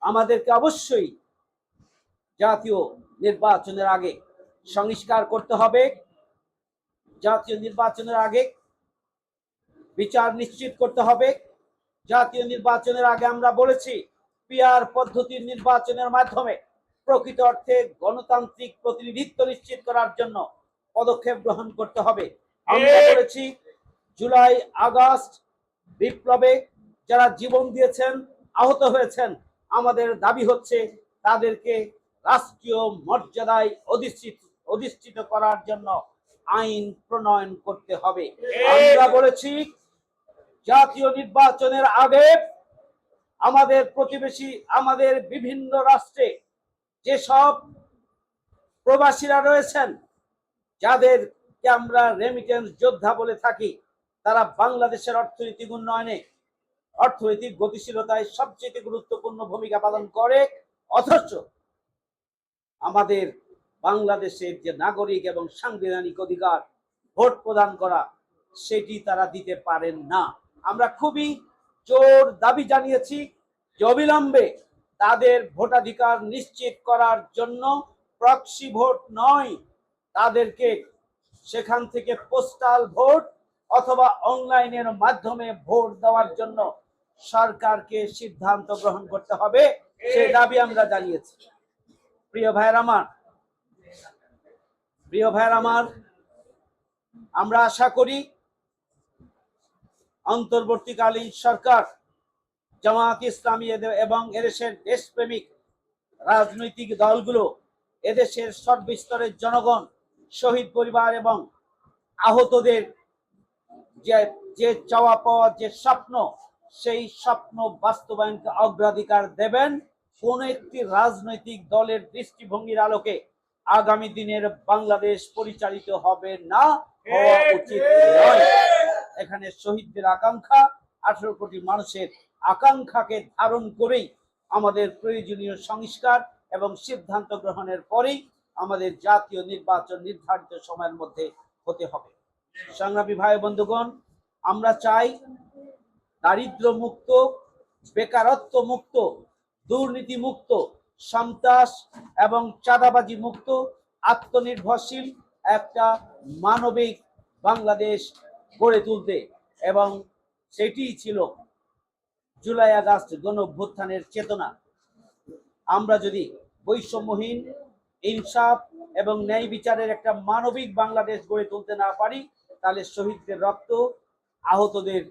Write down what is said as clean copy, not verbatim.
আমাদেরকে অবশ্যই জাতীয় নির্বাচনের আগে সংস্কার করতে হবে। জাতীয় নির্বাচনের আগে বিচার নিশ্চিত করতে হবে। জাতীয় নির্বাচনের আগে আমরা বলেছি পিআর পদ্ধতির নির্বাচনের মাধ্যমে প্রকৃত অর্থে গণতান্ত্রিক প্রতিনিধিত্ব নিশ্চিত করার জন্য পদক্ষেপ গ্রহণ করতে হবে। আমরা বলেছি জুলাই আগস্ট বিপ্লবে যারা জীবন দিয়েছেন, আহত হয়েছেন, আমাদের দাবি হচ্ছে তাদেরকে রাষ্ট্রীয় মর্যাদায় অধিষ্ঠিত করার জন্য আইন প্রণয়ন করতে হবে। আমরা বলেছি জাতীয় নির্বাচনের আগে আমাদের প্রতিবেশী, আমাদের বিভিন্ন রাষ্ট্রে যেসব প্রবাসীরা রয়েছেন, যাদেরকে আমরা রেমিটেন্স যোদ্ধা বলে থাকি, তারা বাংলাদেশের অর্থনৈতিক উন্নয়নে, অর্থনৈতিক গতিশীলতায় সবচেয়ে গুরুত্বপূর্ণ ভূমিকা পালন করে। অথচ আমাদের বাংলাদেশের যে নাগরিক এবং সাংবিধানিক অধিকার ভোট প্রদান করা, সেটি তারা দিতে পারেন না। আমরা খুবই জোর দাবি জানিয়েছি যে অবিলম্বে তাদের ভোটাধিকার নিশ্চিত করার জন্য প্রক্সি ভোট নয়, তাদেরকে সেখান থেকে পোস্টাল ভোট অথবা অনলাইনের মাধ্যমে ভোট দেওয়ার জন্য সরকারকে সিদ্ধান্ত গ্রহণ করতে হবে, সেই দাবি আমরা জানিয়েছি। প্রিয় ভাইয়ের আমার, আমরা আশা করি অন্তর্বর্তীকালীন সরকার, জামায়াত ইসলামী এবং এদেশের দেশপ্রেমিক রাজনৈতিক দলগুলো এদেশের সর্বস্তরের জনগণ, শহীদ পরিবার এবং আহতদের যে চাওয়া পাওয়া যে স্বপ্ন, সেই স্বপ্ন বাস্তবায়নকে অগ্রাধিকার দেবেন। কোন একটি রাজনৈতিক দলের দৃষ্টিভঙ্গির আলোকে আগামী দিনের বাংলাদেশ পরিচালিত হবে না, হওয়া উচিত নয়। এখানে শহীদদের আকাঙ্ক্ষা, 18 কোটি মানুষের আকাঙ্ক্ষাকে ধারণ করেই আমাদের প্রয়োজনীয় সংস্কার এবং সিদ্ধান্ত গ্রহণের পরেই আমাদের জাতীয় নির্বাচন নির্ধারিত সময়ের মধ্যে হতে হবে। সংগ্রামী ভাই বন্ধুগণ, আমরা চাই দারিদ্র মুক্ত, বেকারত্ব মুক্ত, দুর্নীতি মুক্ত, সন্ত্রাস এবং চাঁদাবাজি মুক্ত, আত্মনির্ভরশীল একটা মানবিক বাংলাদেশ গড়ে তুলতে। এবং সেটিই ছিল জুলাই আগস্ট গণ অভ্যুত্থানের চেতনা। আমরা যদি বৈষম্যহীন, ইনসাফ এবং ন্যায় বিচারের একটা মানবিক বাংলাদেশ গড়ে তুলতে না পারি, তাহলে শহীদদের রক্ত, আহতদের